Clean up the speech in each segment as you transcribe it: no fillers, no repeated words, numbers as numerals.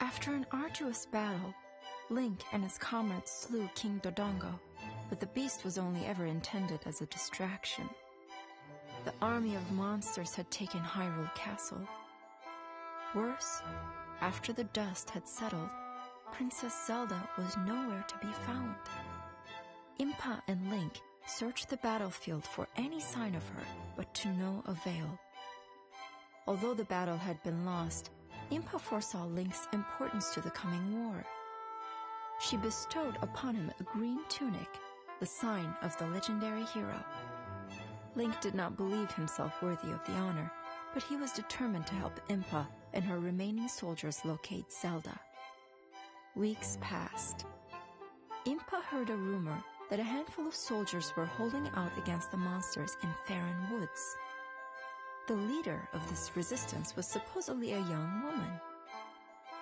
After an arduous battle, Link and his comrades slew King Dodongo, but the beast was only ever intended as a distraction. The army of monsters had taken Hyrule Castle. Worse, after the dust had settled, Princess Zelda was nowhere to be found. Impa and Link searched the battlefield for any sign of her, but to no avail. Although the battle had been lost, Impa foresaw Link's importance to the coming war. She bestowed upon him a green tunic, the sign of the legendary hero. Link did not believe himself worthy of the honor, but he was determined to help Impa and her remaining soldiers locate Zelda. Weeks passed. Impa heard a rumor that a handful of soldiers were holding out against the monsters in Faron Woods. The leader of this resistance was supposedly a young woman.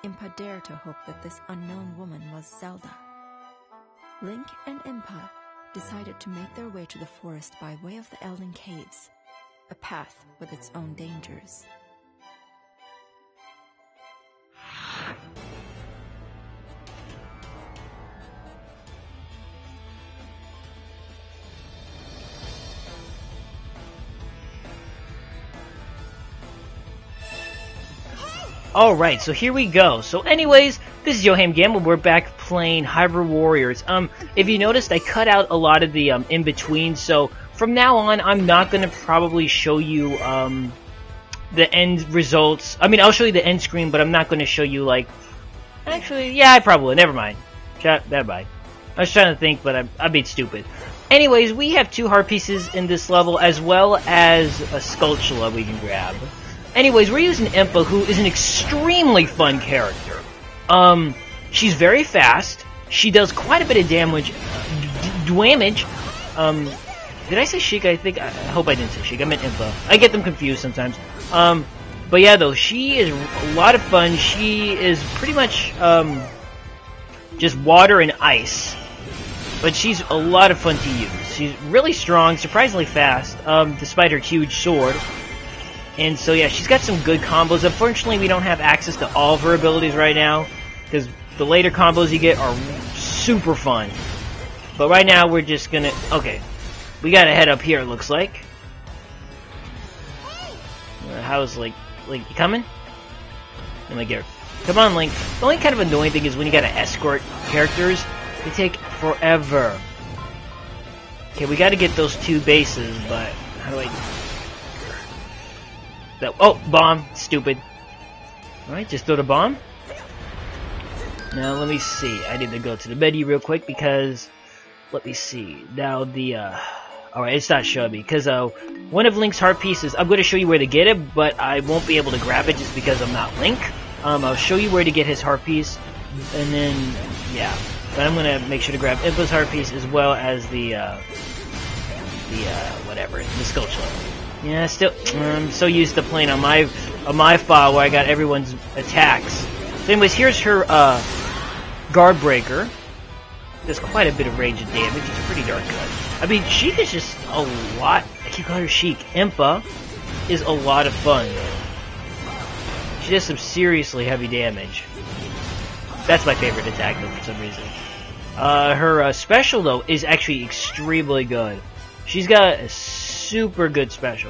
Impa dared to hope that this unknown woman was Zelda. Link and Impa decided to make their way to the forest by way of the Elden Caves, a path with its own dangers. Alright, so here we go. So anyways, this is Yohhamgambal. We're back playing Hyrule Warriors. If you noticed, I cut out a lot of the in-between, so from now on, I'm not going to probably show you the end results. I mean, I'll show you the end screen, but I'm not going to show you, like... Actually, yeah, I probably... Never mind. Never mind. I was trying to think, but I beat stupid. Anyways, we have 2 heart pieces in this level, as well as a Skulltula we can grab. Anyways, we're using Impa, who is an extremely fun character. She's very fast. She does quite a bit of damage. Did I say Sheik? I hope I didn't say Sheik. I meant Impa. I get them confused sometimes. But yeah, though, she is a lot of fun. She is pretty much, just water and ice. But she's a lot of fun to use. She's really strong, surprisingly fast, despite her huge sword. And so yeah, she's got some good combos. Unfortunately, we don't have access to all of her abilities right now, because the later combos you get are super fun. But right now, we're just gonna... Okay, we gotta head up here, it looks like. How's, Link, you coming? Let me get her. Come on, Link. The only kind of annoying thing is when you gotta escort characters, they take forever. Okay, we gotta get those 2 bases, but how do I... Oh, bomb. Stupid. Alright, just throw the bomb. Now, let me see. I need to go to the menu real quick because... Let me see. Now, the, Alright, it's not showing me. Because, one of Link's heart pieces... I'm going to show you where to get it, but I won't be able to grab it just because I'm not Link. I'll show you where to get his heart piece. And then, yeah. But I'm going to make sure to grab Impa's heart piece as well as the Skulltula. Yeah, still, I'm so used to playing on my file where I got everyone's attacks. So anyways, here's her, Guard Breaker. Does quite a bit of range and damage. It's pretty darn good. I mean, Sheik is just a lot. I keep calling her Sheik. Impa is a lot of fun. She does some seriously heavy damage. That's my favorite attack, though, for some reason. Her special, though, is actually extremely good. She's got a super good special.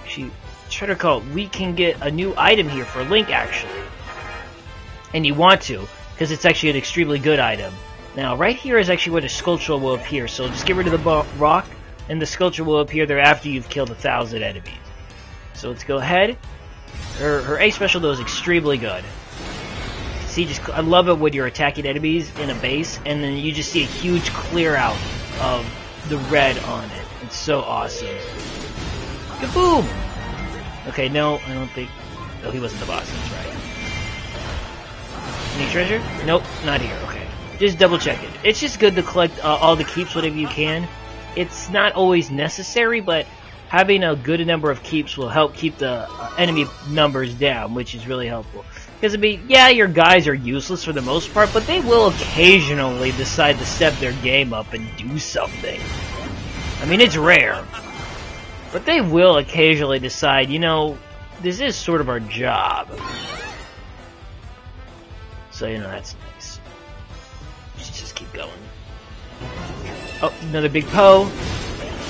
Try to recall, we can get a new item here for Link, actually. And you want to, because it's actually an extremely good item. Now, right here is actually where the Skulltula will appear, so just get rid of the rock, and the Skulltula will appear there after you've killed 1,000 enemies. So let's go ahead. Her A special, though, is extremely good. See, I love it when you're attacking enemies in a base, and then you just see a huge clear out of the red on it. It's so awesome. Kaboom! Okay, no, I don't think... Oh, he wasn't the boss, that's right. Any treasure? Nope, not here, okay. Just double check it. It's just good to collect all the keeps whatever you can. It's not always necessary, but having a good number of keeps will help keep the enemy numbers down, which is really helpful. Because, I mean, yeah, your guys are useless for the most part, but they will occasionally decide to step their game up and do something. I mean, it's rare. But they will occasionally decide, you know, this is sort of our job. So, you know, that's nice. Let's just keep going. Oh, another Big Poe.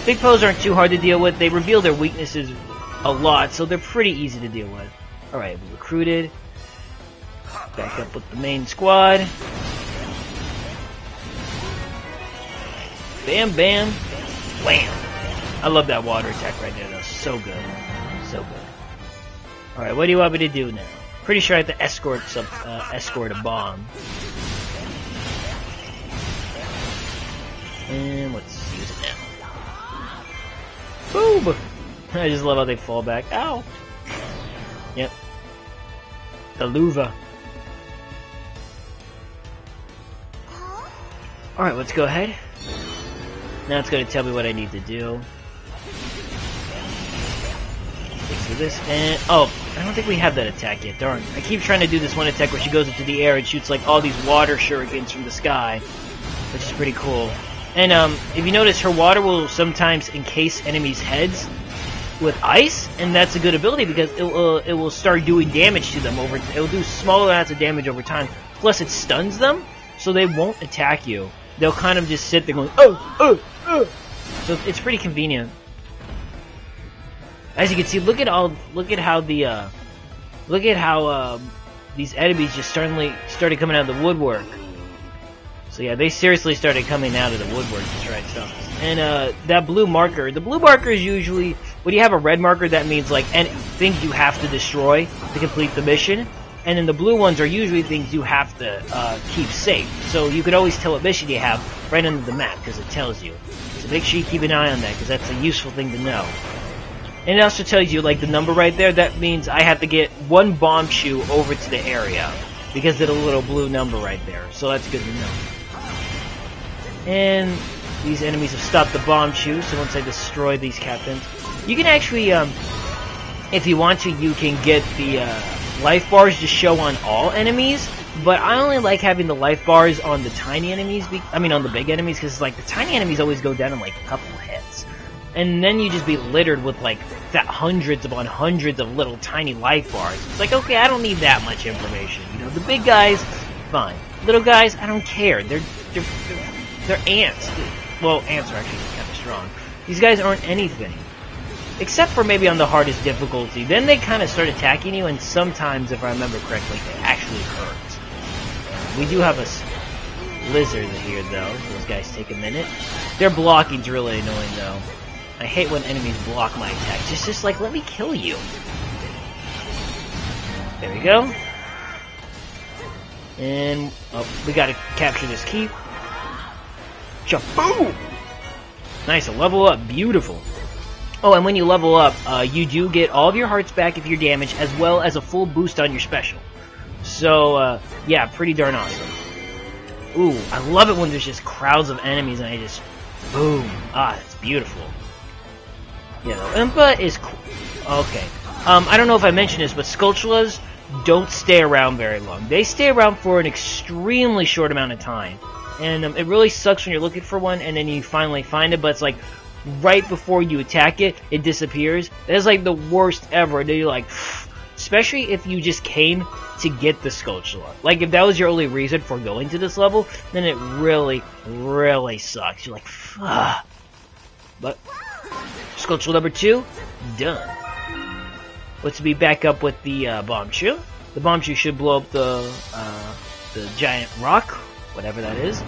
Big Poes aren't too hard to deal with. They reveal their weaknesses a lot, so they're pretty easy to deal with. Alright, we recruited. Back up with the main squad. Bam, bam, wham. I love that water attack right there, though. So good. So good. Alright, what do you want me to do now? Pretty sure I have to escort a bomb. And let's use it now. Boom! I just love how they fall back. Ow! Yep. The Luva. Alright, let's go ahead. Now it's going to tell me what I need to do. Fix this, and... oh, I don't think we have that attack yet, darn. I keep trying to do this one attack where she goes into the air and shoots like all these water shurikens from the sky, which is pretty cool. And if you notice, her water will sometimes encase enemies' heads with ice, and that's a good ability because it will start doing damage to them over. It will do smaller amounts of damage over time. Plus, it stuns them, so they won't attack you. They'll kind of just sit there going, oh. So it's pretty convenient. As you can see, look at how these enemies just started coming out of the woodwork. So yeah, they seriously started coming out of the woodwork to try stuff. And that blue marker, the blue marker is usually when you have a red marker, that means like things you have to destroy to complete the mission. And then the blue ones are usually things you have to keep safe. So you could always tell what mission you have right under the map because it tells you. So make sure you keep an eye on that because that's a useful thing to know. And it also tells you, like the number right there, that means I have to get one bomb shoe over to the area because of the little blue number right there. So that's good to know. And these enemies have stopped the bomb shoe, so once I destroy these captains, you can actually, if you want to, you can get the life bars to show on all enemies, but I only like having the life bars on the tiny enemies, on the big enemies, because like the tiny enemies always go down in like a couple of hits. And then you just be littered with like hundreds upon hundreds of little tiny life bars. It's like, okay, I don't need that much information. You know, the big guys, fine. Little guys, I don't care. They're ants. Well, ants are actually kind of strong. These guys aren't anything. Except for maybe on the hardest difficulty. Then they kind of start attacking you, and sometimes, if I remember correctly, they actually hurt. We do have a lizard here, though. Those guys take a minute. Their blocking's really annoying, though. I hate when enemies block my attacks. It's just like, let me kill you. There we go. And, oh, we gotta capture this keep. Boom! Nice, a level up. Beautiful. Oh, and when you level up, you do get all of your hearts back if you're damaged, as well as a full boost on your special. So, yeah, pretty darn awesome. Ooh, I love it when there's just crowds of enemies and I just... boom. Ah, it's beautiful. Yeah, the Impa is cool. Okay. I don't know if I mentioned this, but Skulltulas don't stay around very long. They stay around for an extremely short amount of time. And it really sucks when you're looking for one and then you finally find it, but it's like right before you attack it, it disappears. That's like the worst ever. And then you're like, especially if you just came to get the Skulltula. Like if that was your only reason for going to this level, then it really, really sucks. You're like, fuck. But Skulltula number 2, done. Let's be back up with the bomb shoe. The bomb shoe should blow up the giant rock, whatever that is.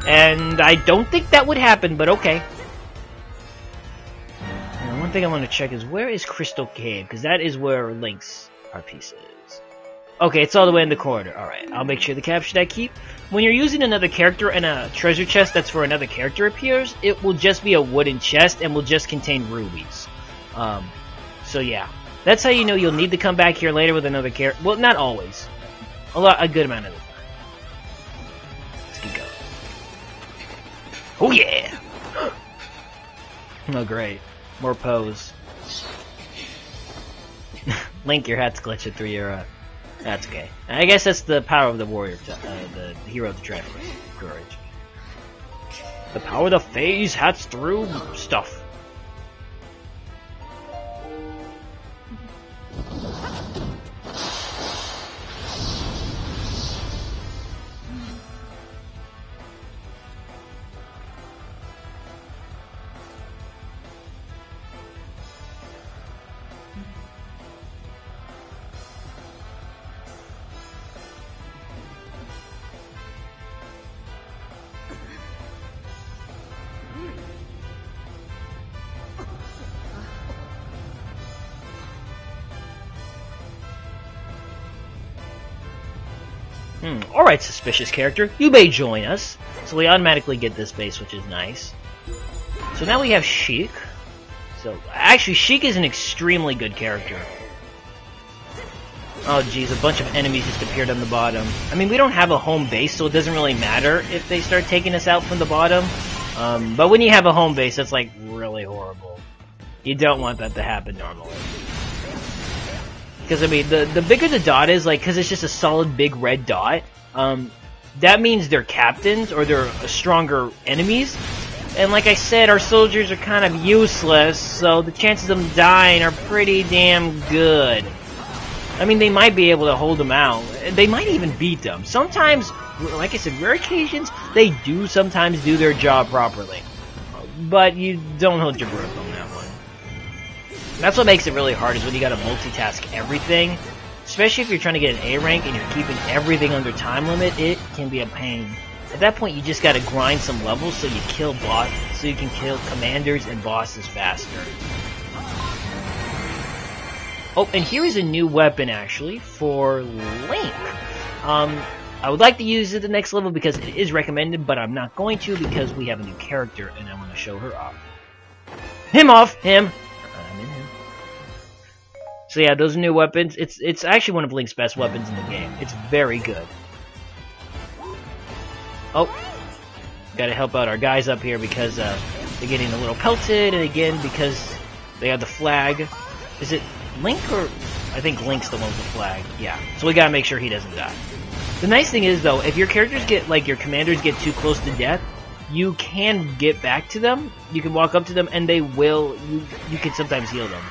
And I don't think that would happen, but okay. Now, one thing I want to check is where is Crystal Cave? Because that is where Link's piece is. Okay, it's all the way in the corner. Alright, I'll make sure to capture that keep. When you're using another character and a treasure chest that's for another character appears, it will just be a wooden chest and will just contain rubies. So yeah. That's how you know you'll need to come back here later with another character. Well, not always. A good amount of the time. Let's keep going. Oh yeah! Oh great. More pose. Link, your hat's glitching through your, that's okay. I guess that's the power of the warrior, the hero of the dragon. Courage. The power of the phase hats through stuff. Alright, suspicious character. You may join us. So we automatically get this base, which is nice. So now we have Sheik. So, actually, Sheik is an extremely good character. Oh geez, a bunch of enemies just appeared on the bottom. I mean, we don't have a home base, so it doesn't really matter if they start taking us out from the bottom. But when you have a home base, that's like really horrible. You don't want that to happen normally. Because, I mean, the bigger the dot is, like, because it's just a solid big red dot, that means they're captains, or they're stronger enemies. And like I said, our soldiers are kind of useless, so the chances of them dying are pretty damn good. I mean, they might be able to hold them out. They might even beat them. Sometimes, like I said, rare occasions, they do sometimes do their job properly. But you don't hold your breath on that one. That's what makes it really hard, is when you gotta multitask everything. Especially if you're trying to get an A rank and you're keeping everything under time limit, it can be a pain. At that point, you just gotta grind some levels so you kill boss, so you can kill commanders and bosses faster. Oh, and here is a new weapon, actually, for Link. I would like to use it at the next level because it is recommended, but I'm not going to because we have a new character and I want to show her off. Him off! Him! I'm in him. So yeah, those new weapons, it's actually one of Link's best weapons in the game. It's very good. Oh, gotta help out our guys up here because they're getting a little pelted, and again, because they have the flag. Is it Link or... I think Link's the one with the flag. Yeah, so we gotta make sure he doesn't die. The nice thing is, though, if your characters get, like, your commanders get too close to death, you can get back to them. You can walk up to them, and they will... You can sometimes heal them.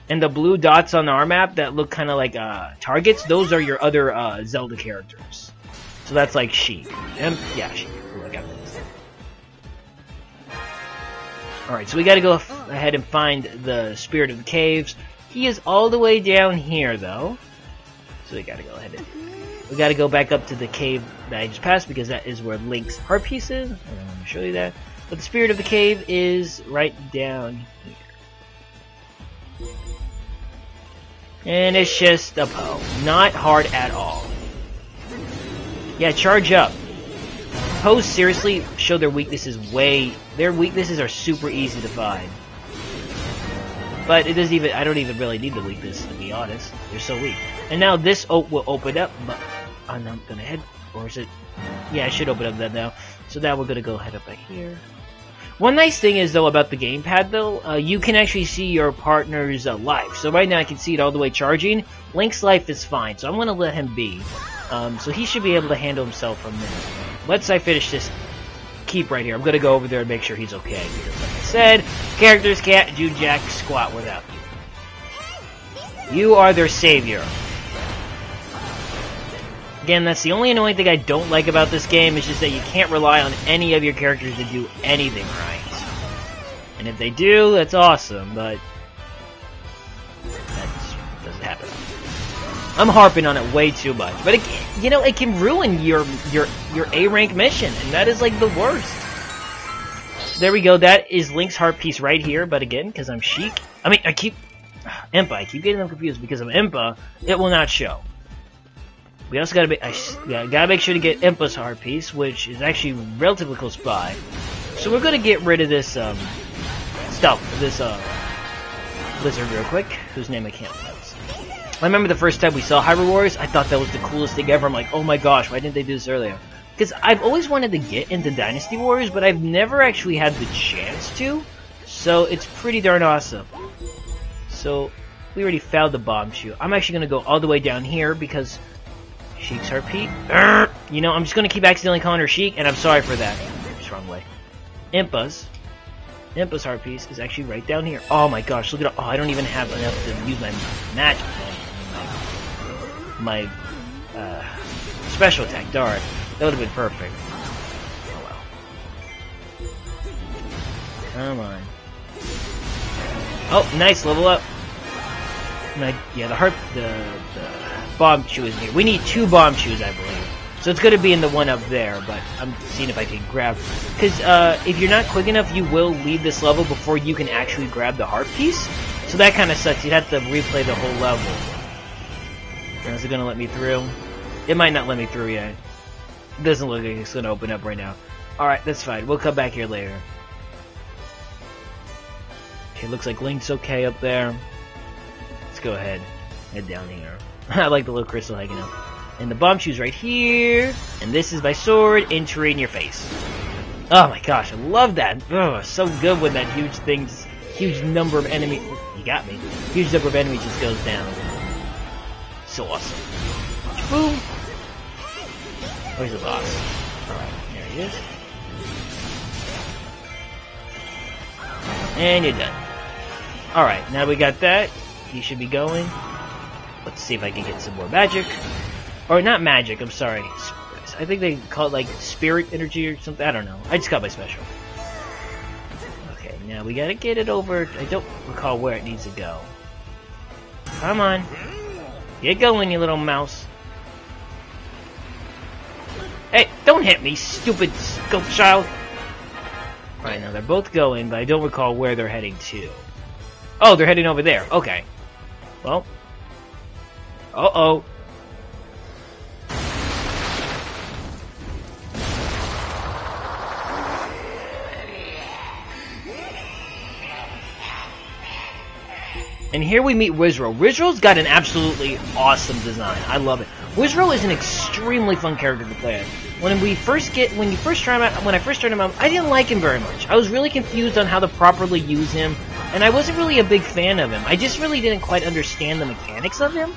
And the blue dots on our map that look kind of like targets, those are your other Zelda characters. So that's like Sheik. Yeah, Sheik. Ooh, I got this. Alright, so we gotta go ahead and find the Spirit of the Caves. He is all the way down here, though. So we gotta go ahead and... We gotta go back up to the cave that I just passed, because that is where Link's heart piece is. I'm gonna show you that. But the Spirit of the Cave is right down here. And it's just a Poe. Not hard at all. Yeah, charge up. Poes seriously show their weaknesses their weaknesses are super easy to find. But it doesn't even, I don't even really need the weakness, to be honest. They're so weak. And now this will open up, but I'm not gonna head, or is it? Yeah, I should open up that now. So now we're gonna go head up right here. One nice thing is, though, about the gamepad, though, you can actually see your partner's life. So right now I can see it all the way charging. Link's life is fine, so I'm gonna let him be. So he should be able to handle himself from there. Once I finish this keep right here, I'm gonna go over there and make sure he's okay. Because, like I said, characters can't do jack squat without you. You are their savior. Again, that's the only annoying thing I don't like about this game, is just that you can't rely on any of your characters to do anything right. And if they do, that's awesome, but that doesn't happen. I'm harping on it way too much, but it can ruin your A rank mission, and that is like the worst. There we go. That is Link's heart piece right here, but again, because I'm Sheik, I keep getting them confused because I'm Impa. It will not show. We also gotta make sure to get Impa's heart piece, which is actually relatively close by. So we're gonna get rid of this this lizard real quick, whose name I can't pronounce. I remember the first time we saw Hyrule Warriors, I thought that was the coolest thing ever. I'm like, oh my gosh, why didn't they do this earlier? Because I've always wanted to get into Dynasty Warriors, but I've never actually had the chance to. So it's pretty darn awesome. So we already found the bomb shoe. I'm actually gonna go all the way down here because Sheik's heart piece. You know, I'm just gonna keep accidentally calling her Sheik, and I'm sorry for that. It's the wrong way. Impa's heart piece is actually right down here. Oh my gosh, look at it. Oh, I don't even have enough to use my magic. My special attack. Darn. That would have been perfect. Oh well. Come on. Oh, nice, level up. Yeah, the bomb shoe is here. We need 2 bomb shoes, I believe. So it's going to be in the one up there, but I'm seeing if I can grab... Because if you're not quick enough, you will leave this level before you can actually grab the heart piece. So that kind of sucks. You'd have to replay the whole level. Is it gonna let me through? It might not let me through yet. It doesn't look like it's gonna open up right now. Alright, that's fine. We'll come back here later. Okay, looks like Link's okay up there. Let's go ahead. Head down here. I like the little crystal hanging out. And the bomb shoe's right here. And this is my sword entering in your face. Oh my gosh, I love that. Oh, so good when that huge number of enemies. You got me. Huge number of enemies just goes down. So awesome. Boom. Where's the boss? Alright, there he is. And you're done. Alright, now we got that. He should be going. Let's see if I can get some more magic. Or not magic, I'm sorry. I think they call it like spirit energy or something. I don't know. I just got my special. Okay, now we gotta get it over. I don't recall where it needs to go. Come on. Get going, you little mouse. Hey, don't hit me, stupid scope child. Alright, now they're both going, but I don't recall where they're heading to. Oh, they're heading over there. Okay. Well. Uh-oh. And here we meet Wizrow. Wizrow's got an absolutely awesome design. I love it. Wizrow is an extremely fun character to play as. When I first tried him out, I didn't like him very much. I was really confused on how to properly use him, and I wasn't really a big fan of him. I just really didn't quite understand the mechanics of him.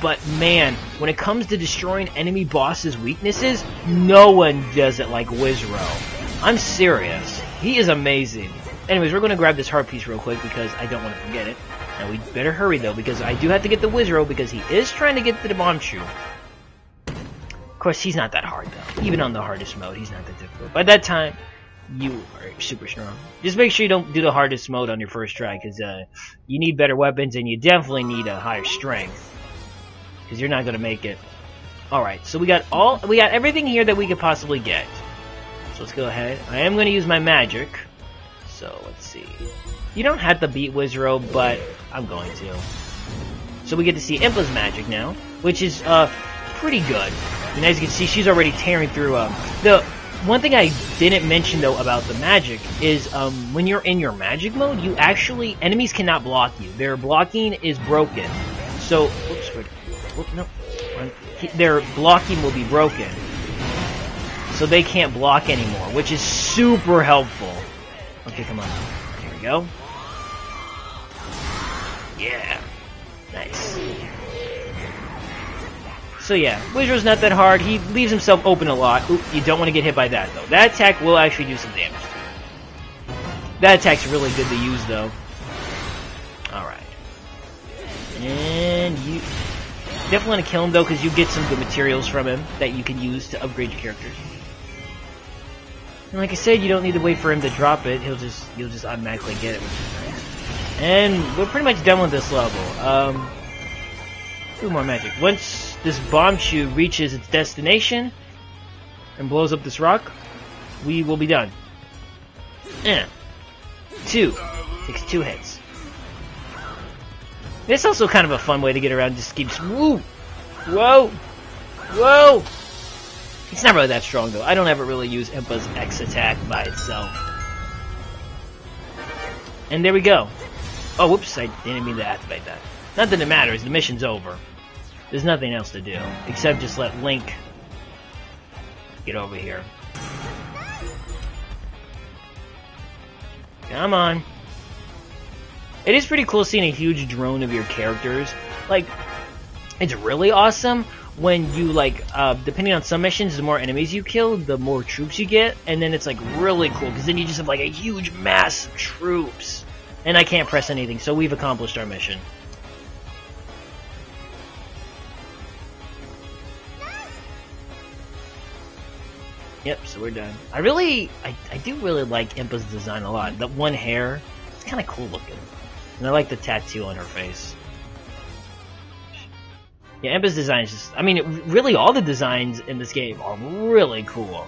But man, when it comes to destroying enemy bosses' weaknesses, no one does it like Wizrow. I'm serious. He is amazing. Anyways, we're going to grab this heart piece real quick because I don't want to forget it. Now we better hurry though, because I do have to get the Wizrow because he is trying to get to the bomb shoe. Of course, he's not that hard though. Even on the hardest mode, he's not that difficult. By that time, you are super strong. Just make sure you don't do the hardest mode on your first try, because you need better weapons and you definitely need a higher strength, because you're not going to make it. Alright, so we got everything here that we could possibly get. So let's go ahead. I am going to use my magic. So let's see. You don't have to beat Wizrow, but I'm going to. So we get to see Impa's magic now, which is pretty good. And as you can see, she's already tearing through. The one thing I didn't mention though about the magic is when you're in your magic mode, enemies cannot block you. Their blocking is broken. So, their blocking will be broken. So they can't block anymore, which is super helpful. Okay, come on. Here we go. Yeah. Nice. So yeah, Wizrow's not that hard. He leaves himself open a lot. Oop, you don't want to get hit by that, though. That attack will actually do some damage. That attack's really good to use, though. Alright. And you definitely want to kill him, though, because you get some good materials from him that you can use to upgrade your characters. And like I said, you don't need to wait for him to drop it. You'll just automatically get it, which is nice. And we're pretty much done with this level. Do more magic. Once this bomb shoe reaches its destination and blows up this rock, we will be done. Takes 2 hits. It's also kind of a fun way to get around. Just keeps woo, whoa, whoa. It's not really that strong though. I don't ever really use Impa's X attack by itself. And there we go. Oh, whoops! I didn't mean to activate that. Not that it matters. The mission's over. There's nothing else to do except just let Link get over here. Come on. It is pretty cool seeing a huge drone of your characters. Like, it's really awesome when you, like, depending on some missions, the more enemies you kill, the more troops you get. And then it's, like, really cool, because then you just have, like, a huge mass of troops. And I can't press anything, so we've accomplished our mission. Yep, so we're done. I do really like Impa's design a lot. That one hair, it's kind of cool looking. And I like the tattoo on her face. Yeah, Impa's design is just... I mean, really all the designs in this game are really cool.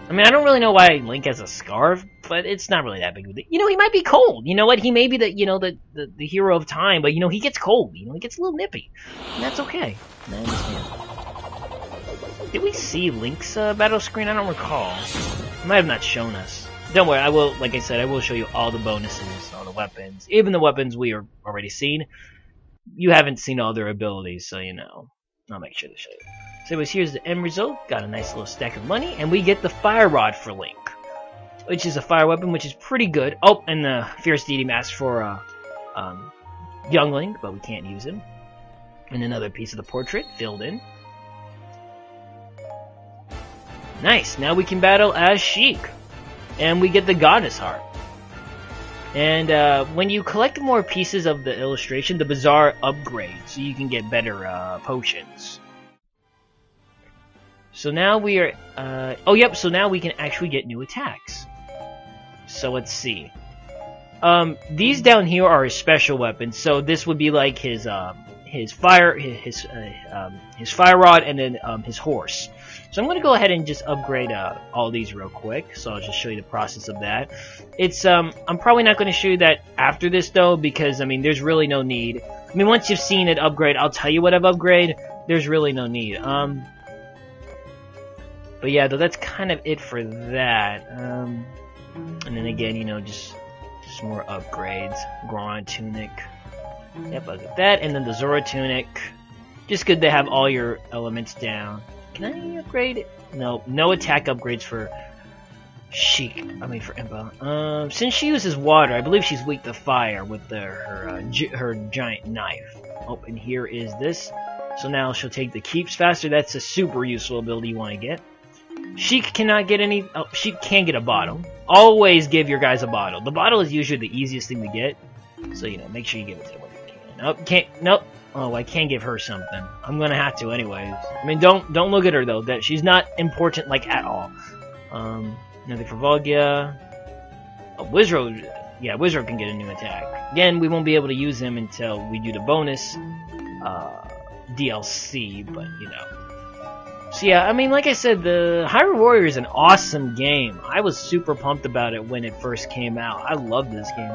I mean, I don't really know why Link has a scarf, but it's not really that big of a deal. You know, he might be cold. You know what? He may be the hero of time, but, you know, he gets cold. You know, he gets a little nippy. And that's okay. I understand. Did we see Link's battle screen? I don't recall. It might have not shown us. Don't worry, I will, like I said, I will show you all the bonuses, all the weapons. Even the weapons we are already seen. You haven't seen all their abilities, so, you know, I'll make sure to show you. So anyways, here's the end result. Got a nice little stack of money, and we get the Fire Rod for Link, which is a fire weapon, which is pretty good. Oh, and the Fierce Deity Mask for Young Link, but we can't use him. And another piece of the portrait filled in. Nice. Now we can battle as Sheik, and we get the Goddess Heart. And when you collect more pieces of the illustration, the bazaar upgrades, so you can get better potions. So now we are, so now we can actually get new attacks. So let's see. These down here are his special weapons, so this would be like his fire rod and then his horse. So I'm going to go ahead and just upgrade all these real quick, so I'll just show you the process of that. It's, I'm probably not going to show you that after this though, because, I mean, there's really no need. I mean, once you've seen it upgrade, I'll tell you what I've upgraded. There's really no need. But yeah, though, that's kind of it for that. And then again, you know, just more upgrades. Goron Tunic. Yep, I got that. And then the Zora Tunic. Just good to have all your elements down. Can I upgrade it? No, no attack upgrades for Sheik. I mean, for Impa. Since she uses water, I believe she's weak to fire with her giant knife. Oh, and here is this. So now she'll take the keeps faster. That's a super useful ability you want to get. Sheik cannot get any. Oh, Sheik can get a bottle. Always give your guys a bottle. The bottle is usually the easiest thing to get. So, you know, make sure you give it to them when you can. Nope, can't. Nope. Oh, I can't give her something. I'm gonna have to anyways. I mean, don't look at her though. That she's not important like at all. Nothing for Volgia. Oh, Wizroad. Yeah, Wizroad can get a new attack. Again, we won't be able to use him until we do the bonus DLC. But you know. So yeah, I mean, like I said, the Hyrule Warrior is an awesome game. I was super pumped about it when it first came out. I love this game.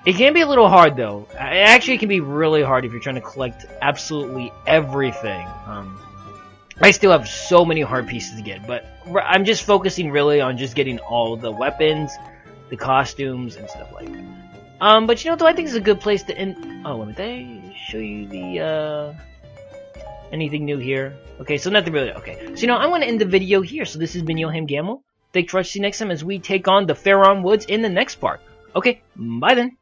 It can be a little hard, though. Actually, it can be really hard if you're trying to collect absolutely everything. I still have so many hard pieces to get, but I'm just focusing really on just getting all the weapons, the costumes, and stuff like that. But you know, though, I think it's a good place to end. Oh, let me show you the, anything new here? Okay, so nothing really. Okay, so you know, I'm going to end the video here. So this has been Yohhamgambal. Thanks for watching. See you next time as we take on the Faron Woods in the next part. Okay, bye then.